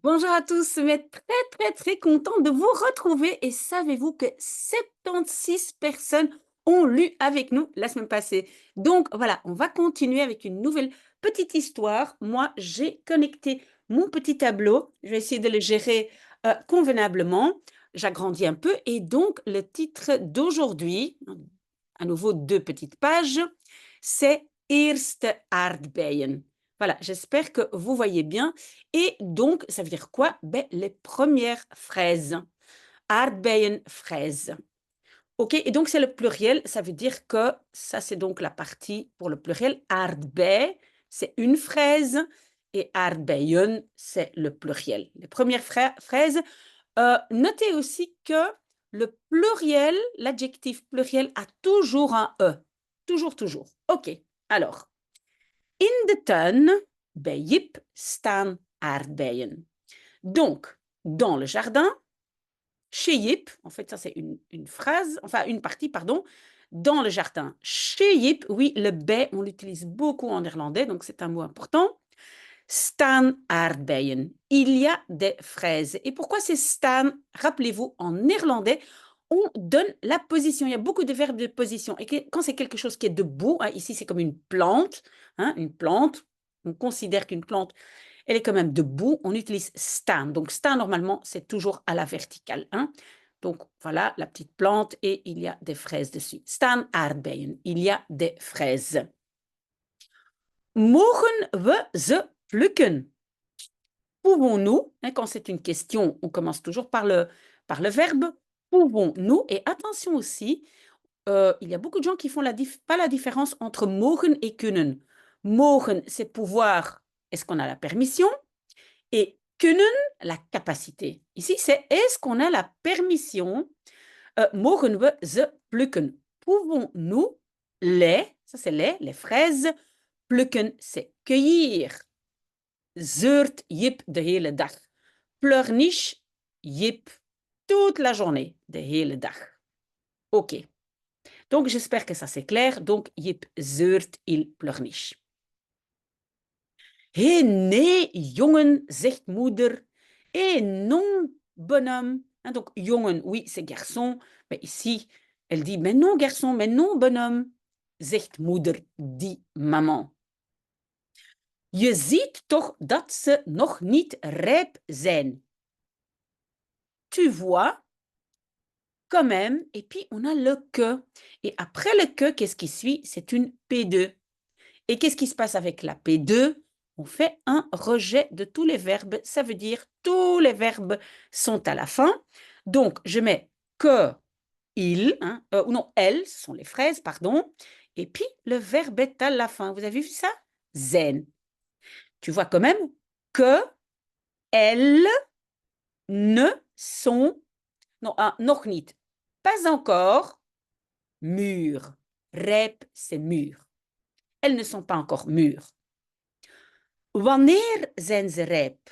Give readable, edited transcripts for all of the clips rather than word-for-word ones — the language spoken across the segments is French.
Bonjour à tous, mais très content de vous retrouver et savez-vous que 76 personnes ont lu avec nous la semaine passée. Donc voilà, on va continuer avec une nouvelle petite histoire. Moi, j'ai connecté mon petit tableau. Je vais essayer de le gérer convenablement. J'agrandis un peu et donc le titre d'aujourd'hui, à nouveau 2 petites pages, c'est Eerste aardbeien. Voilà, j'espère que vous voyez bien. Et donc, ça veut dire quoi? Ben, les premières fraises. Aardbeien, fraises. OK, et donc c'est le pluriel, ça veut dire que ça, c'est donc la partie pour le pluriel. Aardbei, c'est une fraise et aardbeien, c'est le pluriel. Les premières fraises. Notez aussi que le pluriel, l'adjectif pluriel a toujours un E. Toujours, toujours. OK, alors. In de tuin bij Jip staan aardbeien. Donc, dans le jardin, chez Jip, en fait, ça c'est une phrase, enfin une partie, pardon, dans le jardin. Chez Jip, oui, le bij, on l'utilise beaucoup en néerlandais, donc c'est un mot important. Staan aardbeien. Il y a des fraises. Et pourquoi c'est staan? Rappelez-vous, en néerlandais, on donne la position. Il y a beaucoup de verbes de position. Et quand c'est quelque chose qui est debout, hein, ici c'est comme une plante, on considère qu'une plante, elle est quand même debout, on utilise staan. Donc staan, normalement, c'est toujours à la verticale. Hein. Donc voilà, la petite plante et il y a des fraises dessus. Staan aardbeien. Il y a des fraises. Mogen we ze plukken? Pouvons-nous, hein, quand c'est une question, on commence toujours par le verbe pouvons-nous. Et attention aussi, il y a beaucoup de gens qui font pas la différence entre mogen et kunnen. Mogen, c'est pouvoir, est-ce qu'on a la permission? Et kunnen, la capacité. Ici, c'est est-ce qu'on a la permission? Mogen we ze plukken? Pouvons-nous ça c'est les fraises, plukken, c'est cueillir. Zeurt Jip de hele dag. Pleurniche Jip toute la journée, de hele dag. OK. Donc, j'espère que ça c'est clair. Donc, Jip zeurt il pleurniche. Hé, nee, jongen, zegt moeder. Hé, non, bonhomme. Hein, donc, jongen, oui, c'est garçon. Mais ici, elle dit, mais non, garçon, mais non, bonhomme. Zegt moeder, dit maman. Je ziet toch dat ze nog niet rijp zijn. Tu vois, quand même, et puis on a le que. Et après le que, qu'est-ce qui suit? C'est une P2. Et qu'est-ce qui se passe avec la P2? On fait un rejet de tous les verbes. Ça veut dire tous les verbes sont à la fin. Donc, je mets que, il, hein, ou non, elle, ce sont les fraises, pardon. Et puis, le verbe est à la fin. Vous avez vu ça? Zen. Tu vois quand même que, elles ne sont, non, nog niet, pas encore, mûres. Rijp, c'est mûr. Elles ne sont pas encore mûres. Wanneer zijn ze rijp?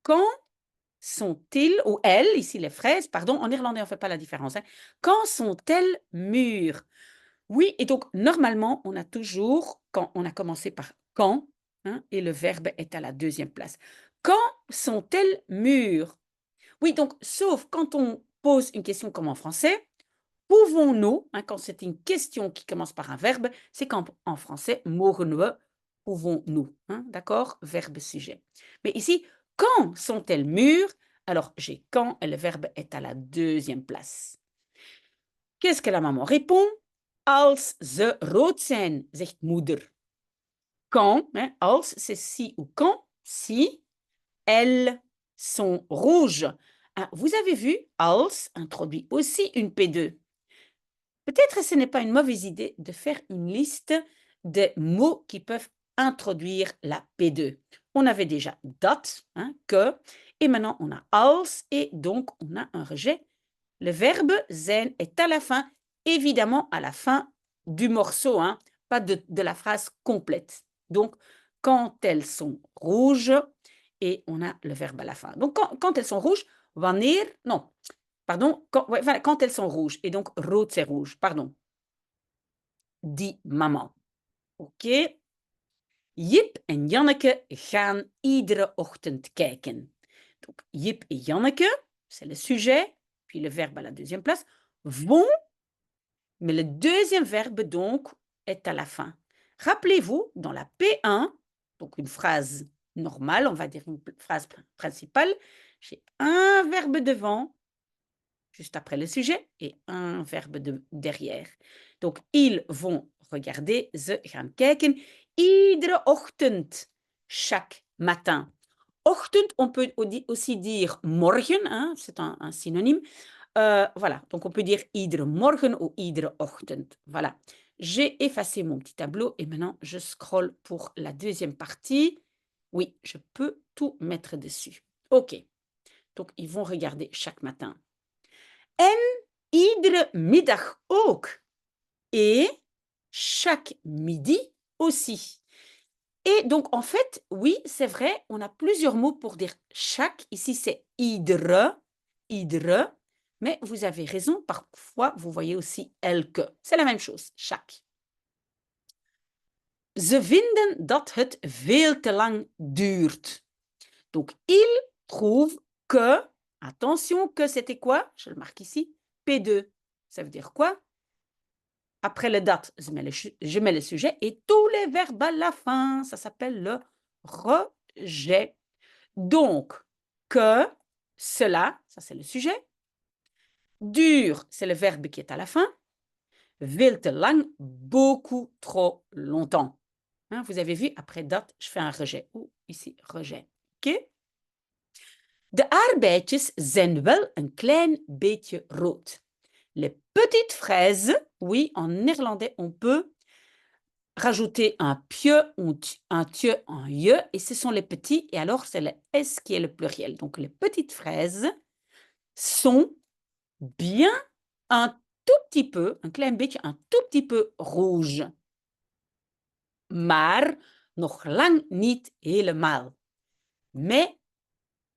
Quand sont-ils, ou elles, ici les fraises, pardon, en néerlandais on ne fait pas la différence. Hein. Quand sont-elles mûres? Oui, et donc normalement on a toujours, quand on a commencé par quand, hein, et le verbe est à la deuxième place. Quand sont-elles mûres? Oui, donc sauf quand on pose une question comme en français, pouvons-nous, hein, quand c'est une question qui commence par un verbe, c'est qu'en français, mogen we, pouvons-nous. Hein, d'accord? Verbe sujet. Mais ici, quand sont-elles mûres? Alors, j'ai quand et le verbe est à la deuxième place. Qu'est-ce que la maman répond? Als ze rood zijn, zegt moeder. Quand, hein, als, c'est si ou quand, si elles sont rouges. Ah, vous avez vu, als introduit aussi une P2. Peut-être que ce n'est pas une mauvaise idée de faire une liste des mots qui peuvent introduire la P2. On avait déjà dat, hein, que, et maintenant on a als, et donc on a un rejet. Le verbe zijn est à la fin, évidemment à la fin du morceau, hein, pas de la phrase complète. Donc, quand elles sont rouges, et on a le verbe à la fin. Donc, quand elles sont rouges, wanneer, non, pardon, quand elles sont rouges, et donc rood c'est rouge, pardon, dit maman. OK. Jip en Janneke gaan iedere ochtend kijken. Donc, Jip et Janneke, c'est le sujet, puis le verbe à la deuxième place, vont, mais le deuxième verbe, donc, est à la fin. Rappelez-vous, dans la P1, donc une phrase normale, on va dire une phrase principale, j'ai un verbe devant, juste après le sujet, et un verbe derrière. Donc, ils vont regarder, ze gaan kijken, iedere ochtend, chaque matin. Ochtend, on peut aussi dire morgen, hein, c'est un synonyme. Voilà, donc on peut dire iedere morgen ou iedere ochtend. Voilà, j'ai effacé mon petit tableau et maintenant je scrolle pour la deuxième partie. Oui, je peux tout mettre dessus. OK, donc ils vont regarder chaque matin. En iedere middag ook. Et chaque midi aussi. Et donc, en fait, oui, c'est vrai, on a plusieurs mots pour dire chaque. Ici, c'est iedere, iedere. Mais vous avez raison, parfois, vous voyez aussi elke. C'est la même chose, chaque. Ze vinden dat het veel te lang duurt. Donc, ils trouvent que, attention, que c'était quoi? Je le marque ici, P2. Ça veut dire quoi? Après le date, je mets le sujet et tous les verbes à la fin. Ça s'appelle le rejet. Donc, que, cela, ça c'est le sujet. Dure, c'est le verbe qui est à la fin. Veel te lang, beaucoup trop longtemps. Hein, vous avez vu, après date, je fais un rejet. Ou ici, rejet. OK? De aardbeidjes zijn wel een klein beetje rood. Les petites fraises, oui, en néerlandais, on peut rajouter un pieu, un tieu, un ye, et ce sont les petits, et alors c'est le S qui est le pluriel. Donc, les petites fraises sont bien un tout petit peu, un klein beetje, un tout petit peu rouge. Maar nog lang niet helemaal. Mais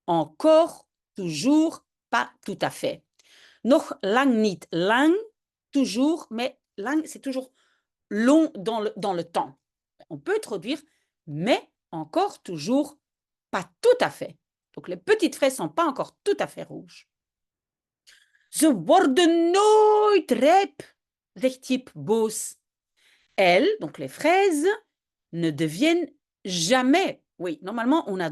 encore, toujours, pas tout à fait. Nog lang niet, lang, toujours, mais lang, c'est toujours long dans le temps. On peut traduire, mais encore, toujours, pas tout à fait. Donc, les petites fraises ne sont pas encore tout à fait rouges. Ze worden nooit rijp, zegt Jip boos. Elles, donc les fraises, ne deviennent jamais. Oui, normalement, on a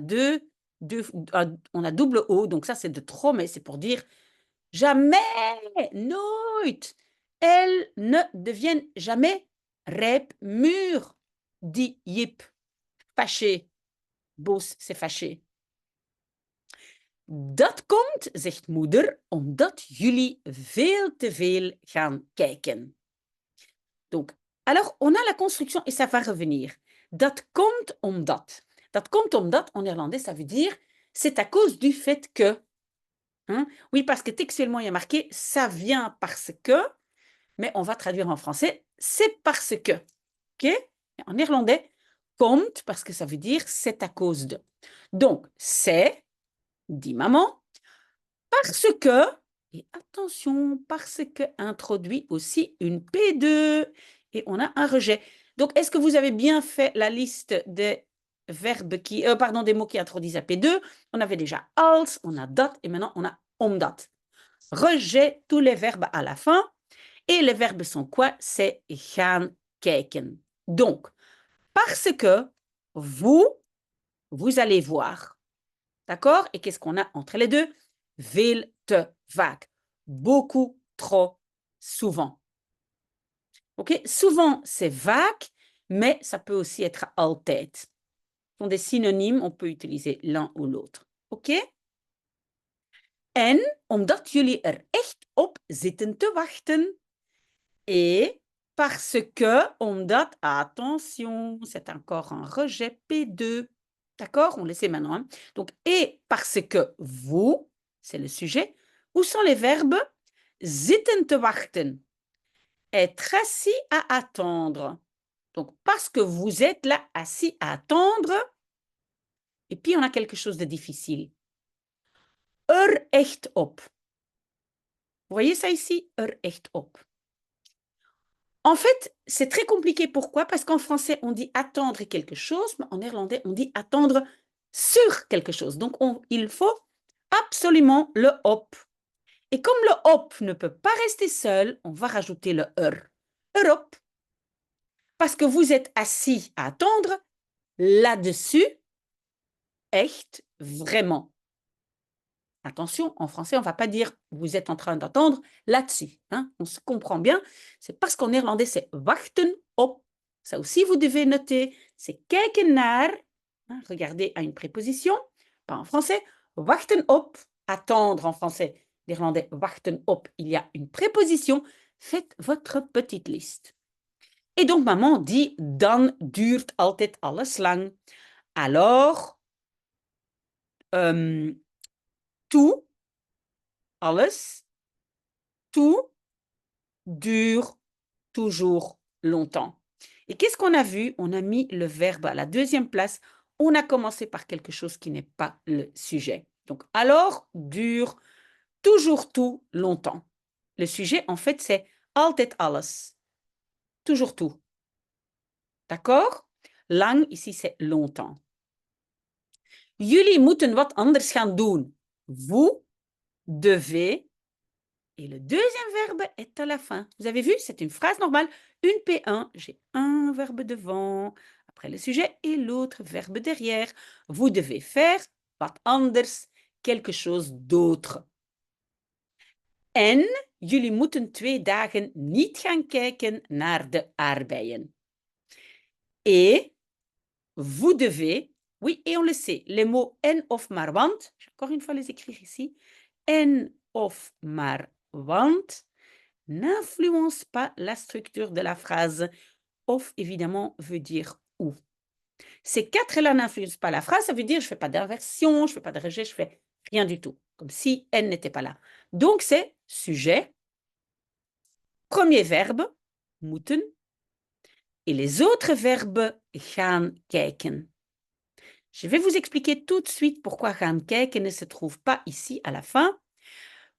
on a double O, donc ça, c'est de trop, mais c'est pour dire jamais, nooit. Elles ne deviennent jamais rijp, mûres, dit Jip. Fâché. Boos, c'est fâché. Dat komt, zegt moeder, omdat jullie veel te veel gaan kijken. Donc, alors, on a la construction et ça va revenir. Dat komt omdat. Dat komt omdat, en néerlandais, ça veut dire c'est à cause du fait que. Hein? Oui, parce que textuellement, il y a marqué ça vient parce que, mais on va traduire en français c'est parce que. OK? En néerlandais, komt parce que ça veut dire c'est à cause de. Donc, c'est, dit maman, parce que, et attention, parce que introduit aussi une P2 et on a un rejet. Donc, est-ce que vous avez bien fait la liste des verbes des mots qui introduisent la P2? On avait déjà als, on a dat et maintenant on a omdat. Rejet tous les verbes à la fin. Et les verbes sont quoi? C'est gaan kijken. Donc, parce que vous allez voir. D'accord? Et qu'est-ce qu'on a entre les deux? Veel te vaak. Beaucoup trop souvent. OK? Souvent, c'est vaak, mais ça peut aussi être altijd. Ce sont des synonymes, on peut utiliser l'un ou l'autre. OK? En omdat jullie er echt op zitten te wachten. Et parce que, omdat, attention, c'est encore un rejet P2. D'accord? On le sait maintenant. Hein? Donc, et parce que vous, c'est le sujet. Où sont les verbes? Zitten te wachten. Être assis à attendre. Donc, parce que vous êtes là assis à attendre. Et puis, on a quelque chose de difficile. Er echt op. Vous voyez ça ici? Er echt op. En fait, c'est très compliqué. Pourquoi? Parce qu'en français, on dit attendre quelque chose, mais en néerlandais, on dit attendre sur quelque chose. Donc, il faut absolument le op. Et comme le op ne peut pas rester seul, on va rajouter le Europe. Parce que vous êtes assis à attendre là-dessus, echt, vraiment. Attention, en français, on ne va pas dire vous êtes en train d'attendre là-dessus. Hein? On se comprend bien. C'est parce qu'en néerlandais, c'est wachten op. Ça aussi, vous devez noter. C'est kijken naar. Hein? Regardez à une préposition. Pas en français. Wachten op. Attendre en français. Néerlandais, wachten op. Il y a une préposition. Faites votre petite liste. Et donc, maman dit, dan duurt altijd alles lang. Alors, tout, alles, tout dure toujours longtemps. Et qu'est-ce qu'on a vu? On a mis le verbe à la deuxième place. On a commencé par quelque chose qui n'est pas le sujet. Donc, alors dure toujours tout longtemps. Le sujet, en fait, c'est altijd alles. Toujours tout. D'accord? Lang, ici, c'est longtemps. Jullie moeten wat anders gaan doen. Vous devez. Et le deuxième verbe est à la fin. Vous avez vu, c'est une phrase normale. Une P1, j'ai un verbe devant, après le sujet, et l'autre verbe derrière. Vous devez faire wat anders, quelque chose d'autre. En jullie moeten 2 dagen niet gaan kijken naar de aardbeien. Et vous devez, oui, et on le sait, les mots en of maar want, je vais encore une fois les écrire ici, en of maar want, n'influence pas la structure de la phrase. Of, évidemment, veut dire ou. Ces 4-là n'influencent pas la phrase, ça veut dire je ne fais pas d'inversion, je ne fais pas de rejet, je ne fais rien du tout. Comme si elle n'était pas là. Donc, c'est sujet, premier verbe, moeten, et les autres verbes, gaan kijken. Je vais vous expliquer tout de suite pourquoi gaan kijken ne se trouve pas ici à la fin.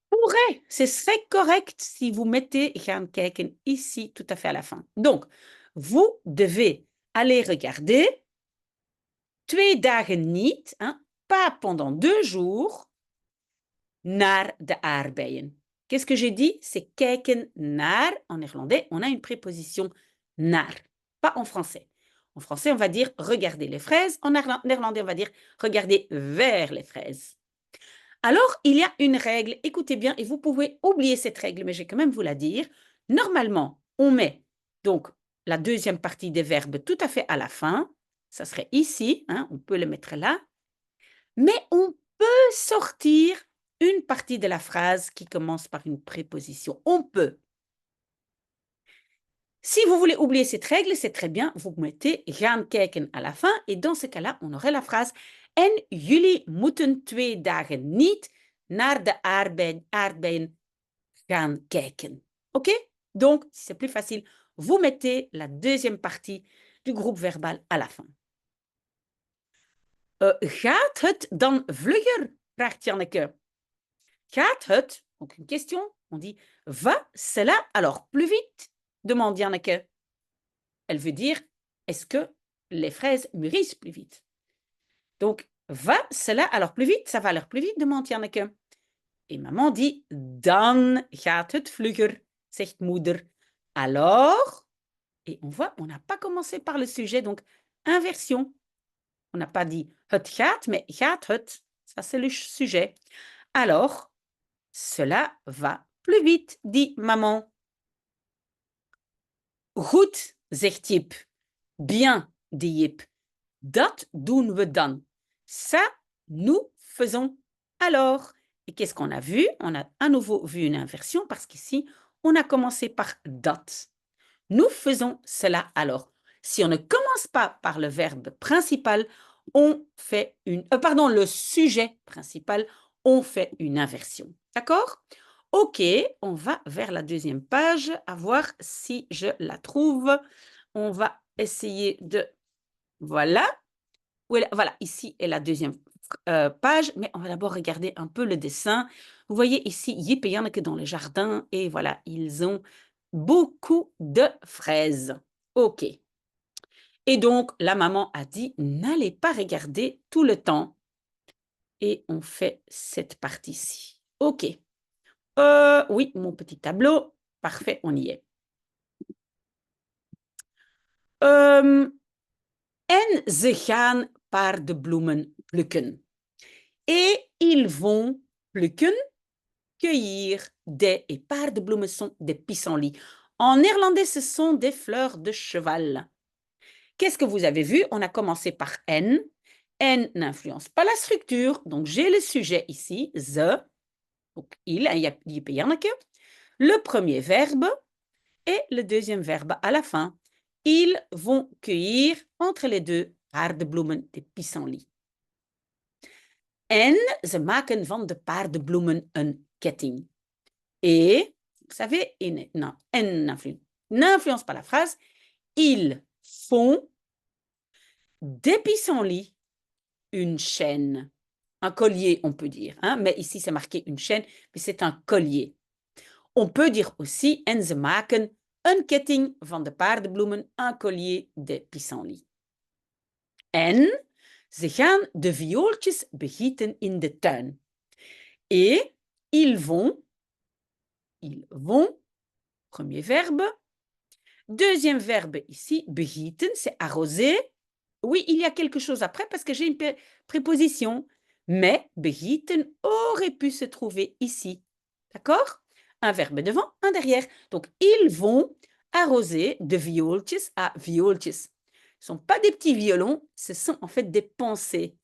Pourrait, ce serait correct si vous mettez gaan kijken ici tout à fait à la fin. Donc, vous devez aller regarder 2 dagen niet, hein, pas pendant 2 jours, naar de aardbeien. Qu'est-ce que j'ai dit? C'est kijken naar. En néerlandais, on a une préposition naar, pas en français. En français, on va dire regarder les fraises. En néerlandais, on va dire regarder vers les fraises. Alors, il y a une règle, écoutez bien, et vous pouvez oublier cette règle, mais je vais quand même vous la dire. Normalement, on met donc la deuxième partie des verbes tout à fait à la fin. Ça serait ici, hein, on peut le mettre là. Mais on peut sortir une partie de la phrase qui commence par une préposition. On peut. Si vous voulez oublier cette règle, c'est très bien. Vous mettez gaan kijken à la fin. Et dans ce cas-là, on aurait la phrase en jullie moeten 2 dagen niet naar de aardbeien gaan kijken. OK? Donc, c'est plus facile. Vous mettez la deuxième partie du groupe verbal à la fin. Gaat het dan vlugger? Vraagt Janneke. Gaat het? Donc, une question. On dit va cela alors plus vite? Demande Janneke. Elle veut dire, est-ce que les fraises mûrissent plus vite? Donc, va cela alors plus vite? Ça va alors plus vite? Demande Janneke. Et maman dit, dan gaat het vlugger, zegt moeder. Alors, et on voit, on n'a pas commencé par le sujet, donc inversion. On n'a pas dit het gaat, mais gaat het. Ça, c'est le sujet. Alors, cela va plus vite, dit maman. Goed, zegt Jip. Bien, dit Jip. Dat doen we dan. Ça, nous faisons. Alors, et qu'est-ce qu'on a vu? On a à nouveau vu une inversion parce qu'ici, on a commencé par dat. Nous faisons cela alors. Si on ne commence pas par le verbe principal, on fait le sujet principal, on fait une inversion. D'accord? OK, on va vers la deuxième page, à voir si je la trouve. On va essayer de... Voilà. Voilà, ici est la deuxième page, mais on va d'abord regarder un peu le dessin. Vous voyez ici Jip et Janneke dans le jardin, et voilà, ils ont beaucoup de fraises. OK. Et donc, la maman a dit, n'allez pas regarder tout le temps. et on fait cette partie-ci. OK. Oui, mon petit tableau. Parfait, on y est. En ze gaan paardebloemen plukken. Et ils vont plukken, cueillir des... Et paardebloemen sont des pissenlits. En néerlandais, ce sont des fleurs de cheval. Qu'est-ce que vous avez vu? On a commencé par N. N n'influence pas la structure. Donc, j'ai le sujet ici, ze. Donc, il y en a que. Le premier verbe et le deuxième verbe à la fin. Ils vont cueillir entre les deux paardebloemen, des pissenlits. En ze maken van de paardebloemen een ketting. Et, vous savez, non, en n'influence pas la phrase. Ils font des pissenlits une chaîne. Un collier, on peut dire. Hein? Mais ici, c'est marqué une chaîne, mais c'est un collier. On peut dire aussi, en ze maken een ketting van de paardebloemen, un collier de pissenlits. En ze gaan de viooltjes begieten in de tuin. Et ils vont, premier verbe. Deuxième verbe ici, begieten, c'est arroser. Oui, il y a quelque chose après parce que j'ai une préposition. Mais begieten aurait pu se trouver ici. D'accord? Un verbe devant, un derrière. Donc, ils vont arroser de viooltjes à viooltjes. Ce ne sont pas des petits violons, ce sont en fait des pensées.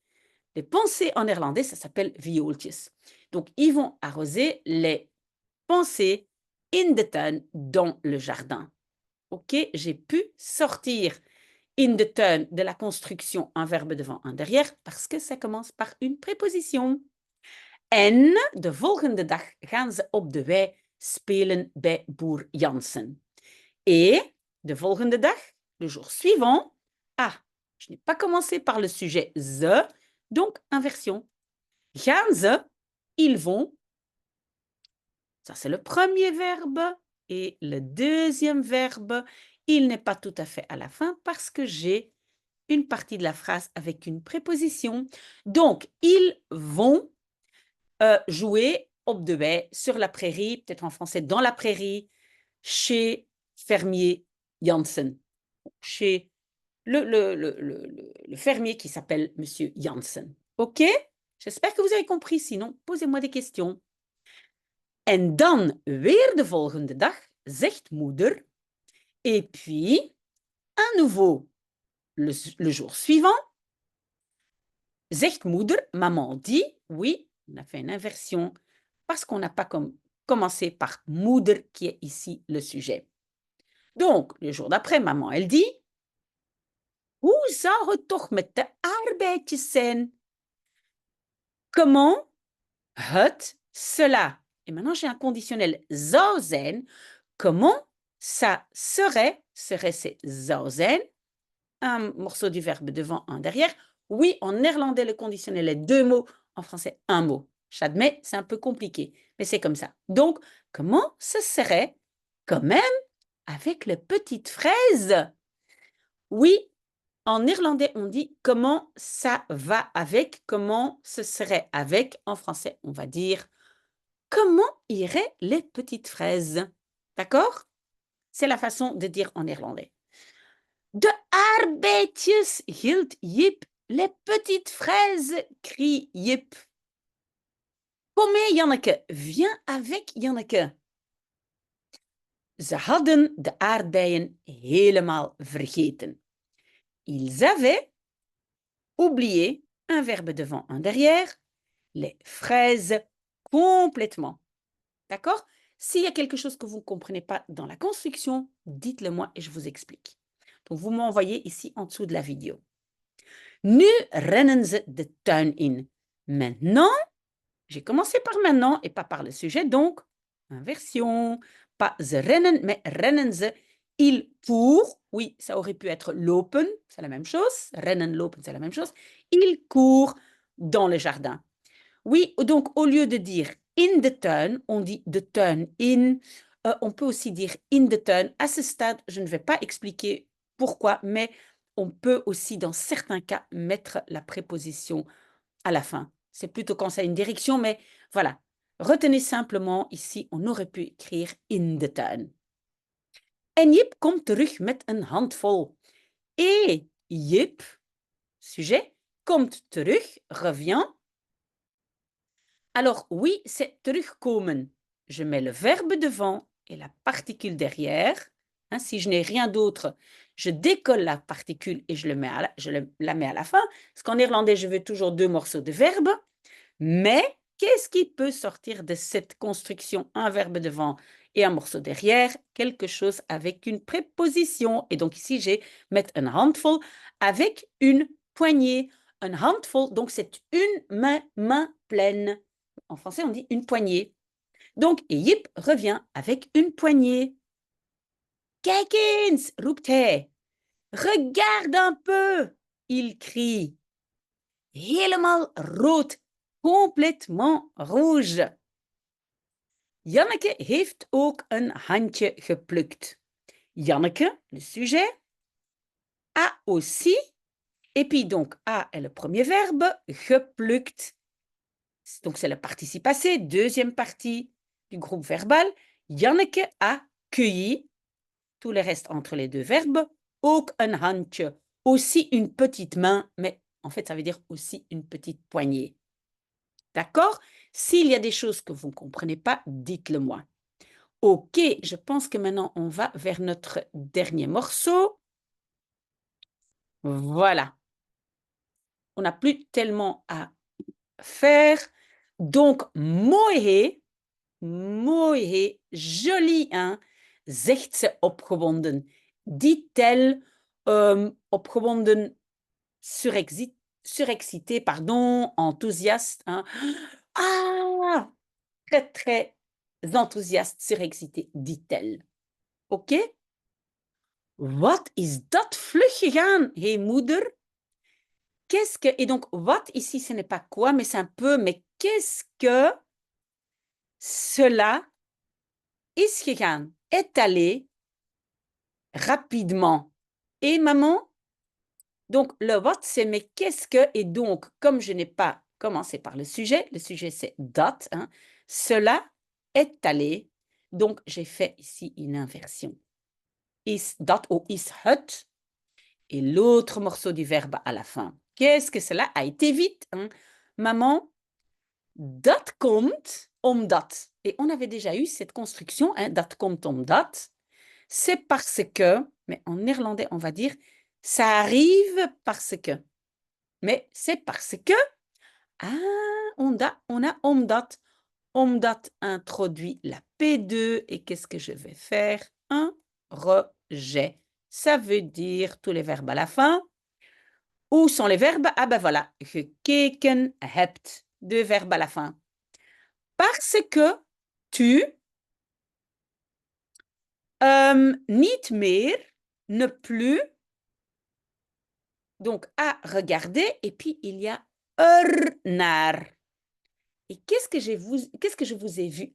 Les pensées en néerlandais, ça s'appelle viooltjes. Donc, ils vont arroser les pensées in de tuin, dans le jardin. OK, j'ai pu sortir in de tuin de la construction, un verbe devant, un derrière, parce que ça commence par une préposition. En de volgende dag gaan ze op de wei spelen bij boer Jansen. Et de volgende dag, le jour suivant, je n'ai pas commencé par le sujet ze, donc inversion. Gaan ze, ils vont. Ça, c'est le premier verbe. Et le deuxième verbe, il n'est pas tout à fait à la fin parce que j'ai une partie de la phrase avec une préposition. Donc, ils vont jouer op de wei, sur la prairie, peut-être en français, dans la prairie, chez fermier Jansen. Chez le fermier qui s'appelle Monsieur Jansen. OK? J'espère que vous avez compris. Sinon, posez-moi des questions. En dan weer de volgende dag, zegt moeder. Et puis, à nouveau, le jour suivant, zegt moeder, maman dit, oui, on a fait une inversion parce qu'on n'a pas commencé par moeder qui est ici le sujet. Donc, le jour d'après, maman, elle dit, hoe zou het toch met de arbeidjes zijn? Comment het, cela. Et maintenant, j'ai un conditionnel zou zijn. Comment ça serait, c'est zou zijn, un morceau du verbe devant, un derrière. Oui, en néerlandais, le conditionnel est deux mots, en français, un mot. J'admets, c'est un peu compliqué, mais c'est comme ça. Donc, comment ce serait quand même avec les petites fraises? Oui, en néerlandais, on dit comment ça va avec, comment ce serait avec. En français, on va dire comment iraient les petites fraises. D'accord? C'est la façon de dire en néerlandais. De arbeidjes, hield Jip. Les petites fraises, crie Jip. Kom mee, Janneke. Viens avec, Janneke. Ze hadden de aardbeien helemaal vergeten. Ils avaient oublié, un verbe devant, un derrière, les fraises complètement. D'accord? S'il y a quelque chose que vous ne comprenez pas dans la construction, dites-le moi et je vous explique. Donc, vous m'envoyez ici en dessous de la vidéo. Nu rennen ze de tuin in. Maintenant, j'ai commencé par maintenant et pas par le sujet, donc inversion. Pas ze rennen, mais rennen ze. Ils courent. Oui, ça aurait pu être lopen, c'est la même chose. Rennen, lopen, c'est la même chose. Ils courent dans le jardin. Oui, donc au lieu de dire in de tuin, on dit de tuin in. On peut aussi dire in de tuin. À ce stade, je ne vais pas expliquer pourquoi, mais on peut aussi, dans certains cas, mettre la préposition à la fin. c'est plutôt quand ça a une direction, mais voilà. Retenez simplement, ici, on aurait pu écrire in de tuin. En Jip komt terug met een handvol. Et Jip, sujet, komt terug, revient. Alors oui, c'est terugkomen. Je mets le verbe devant et la particule derrière. Hein, si je n'ai rien d'autre, je décolle la particule et je la mets à la fin. Parce qu'en néerlandais, je veux toujours 2 morceaux de verbe. Mais qu'est-ce qui peut sortir de cette construction? Un verbe devant et un morceau derrière, quelque chose avec une préposition. Et donc ici, j'ai mettre un handful avec une poignée. Un handful, donc c'est une main pleine. En français, on dit une poignée. Donc, Jip revient avec une poignée. Kijk eens, roept hij. Regarde un peu, il crie. Helemaal rood, complètement rouge. Janneke heeft ook een handje geplukt. Janneke, le sujet, a aussi, et puis donc a est le premier verbe, geplukt. Donc c'est le participe passé, deuxième partie du groupe verbal. Janneke a cueilli, tout le reste entre les deux verbes, ook een handje, aussi une petite main, mais en fait ça veut dire aussi une petite poignée. D'accord? S'il y a des choses que vous ne comprenez pas, dites-le moi. Ok, je pense que maintenant on va vers notre dernier morceau. Voilà. On n'a plus tellement à faire. Donc, mooi, joli, hein? Zegt ze opgewonden. Dit-elle opgewonden, surexcité, pardon, enthousiaste. Hein? Ah, très, très enthousiaste, surexcité, dit-elle. Ok? Wat is dat vlug gegaan, hé moeder? Qu'est-ce que... Et donc, what ici, ce n'est pas quoi, mais c'est un peu, mais qu'est-ce que cela is gegaan, est allé rapidement. Et maman? Donc, le what, c'est mais qu'est-ce que, et donc, comme je n'ai pas commencé par le sujet c'est dat, hein, cela est allé. Donc, j'ai fait ici une inversion. Is dat ou is het, et l'autre morceau du verbe à la fin. Qu'est-ce que cela a été vite, hein? Maman, dat komt omdat. Et on avait déjà eu cette construction, hein, dat komt omdat. C'est parce que, mais en néerlandais, on va dire, ça arrive parce que. Mais c'est parce que, ah, on a omdat. Omdat introduit la P2. Et qu'est-ce que je vais faire? Un rejet. Ça veut dire tous les verbes à la fin. Où sont les verbes? Ah ben voilà, gekeken hebt. 2 verbes à la fin. Parce que tu niet meer, ne plus. Donc, à regarder, et puis il y a naar. Et qu'est-ce que je vous ai vu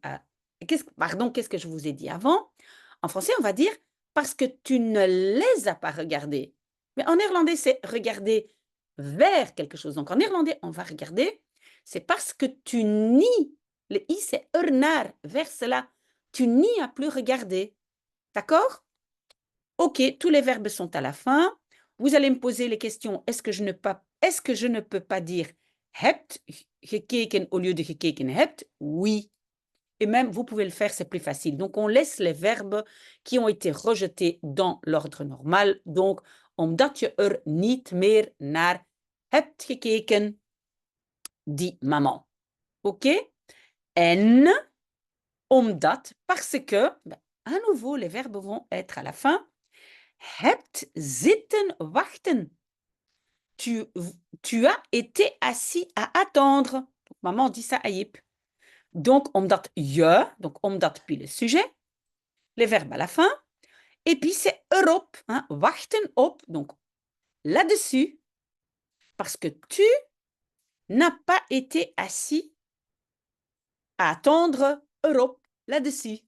qu'est-ce que je vous ai dit avant? En français, on va dire parce que tu ne les as pas regardés. Mais en néerlandais, c'est regarder vers quelque chose. Donc, en néerlandais, on va regarder, c'est parce que tu nies. Le i, c'est naar, vers cela. Tu n'y as plus regardé. D'accord? Ok, tous les verbes sont à la fin. Vous allez me poser les questions. Est-ce que je ne peux pas dire hebt gekeken au lieu de gekeken hebt? Oui. Et même, vous pouvez le faire, c'est plus facile. Donc, on laisse les verbes qui ont été rejetés dans l'ordre normal. Donc, omdat je niet meer naar hebt gekeken, dit maman. Ok? En, omdat, parce que, à nouveau, les verbes vont être à la fin. Hebt zitten wachten. Tu as été assis à attendre. Maman dit ça à Jip. Donc, omdat je, donc omdat puis le sujet, les verbes à la fin, et puis c'est erop, hein, wachten op, donc là-dessus, parce que tu n'as pas été assis à attendre erop, là-dessus.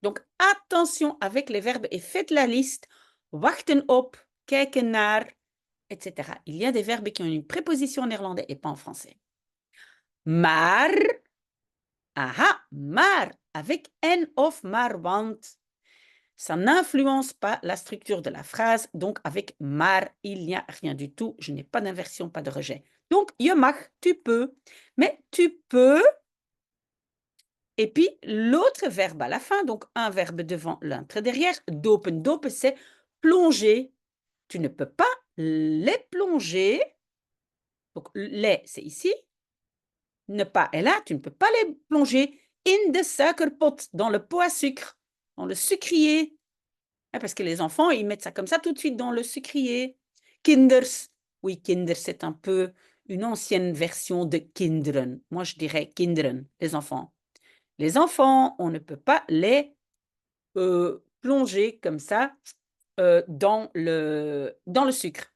Donc, attention avec les verbes et faites la liste. Wachten op, kijken naar, etc. Il y a des verbes qui ont une préposition en néerlandais et pas en français. Maar, aha, maar, avec N of maar, want ça n'influence pas la structure de la phrase. Donc, avec maar, il n'y a rien du tout. Je n'ai pas d'inversion, pas de rejet. Donc, je mag, tu peux. Mais tu peux. Et puis, l'autre verbe à la fin, donc un verbe devant, l'autre derrière. Dopen, dopen, c'est plonger. Tu ne peux pas les plonger. Donc, les, c'est ici. Ne pas est là, tu ne peux pas les plonger in de suikerpot, dans le pot à sucre, dans le sucrier. Parce que les enfants, ils mettent ça comme ça tout de suite dans le sucrier. Kinders. Oui, kinders, c'est un peu une ancienne version de kinderen. Moi, je dirais kinderen, les enfants. Les enfants, on ne peut pas les plonger comme ça dans le sucre.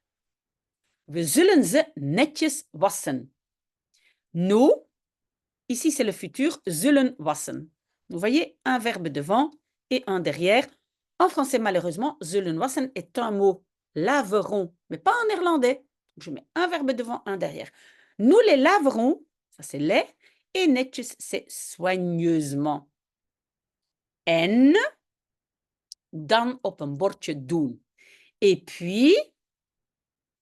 We zullen ze netjes wassen. Nous, ici c'est le futur, zullen wassen. Vous voyez, un verbe devant et un derrière. En français, malheureusement, zullen wassen est un mot laveront, mais pas en néerlandais. Je mets un verbe devant, un derrière. Nous les laverons, ça c'est les, et netjes, c'est soigneusement. En dan op een bordje doen. Et puis,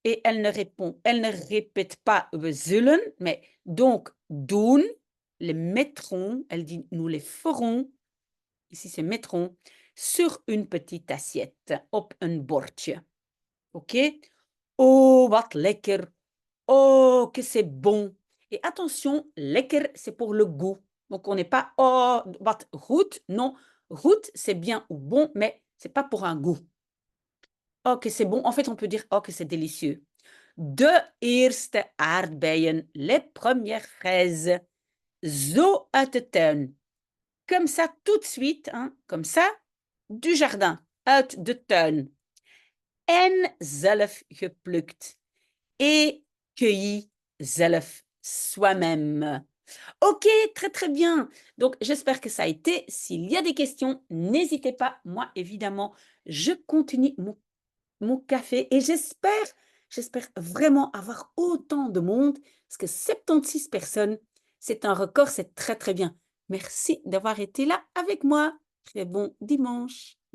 et elle ne répète pas we zullen, mais donc doen, les mettrons, elle dit nous les ferons, ici c'est mettrons, sur une petite assiette, op een bordje. Ok? Oh, wat lekker. Oh, que c'est bon. Et attention, lekker, c'est pour le goût. Donc, on n'est pas, oh, wat goed. Non, goed, c'est bien ou bon, mais c'est pas pour un goût. Oh, que c'est bon. En fait, on peut dire, oh, que c'est délicieux. De eerste aardbeien, les premières fraises, zo uit de tuin. Comme ça, tout de suite, hein, comme ça, du jardin, uit de tuin. En zelf geplukt. Et cueilli zelf, soi-même. Ok, très très bien. Donc, j'espère que ça a été. S'il y a des questions, n'hésitez pas. Moi, évidemment, je continue mon café et j'espère vraiment avoir autant de monde parce que 76 personnes, c'est un record, c'est très très bien. Merci d'avoir été là avec moi. Très bon dimanche.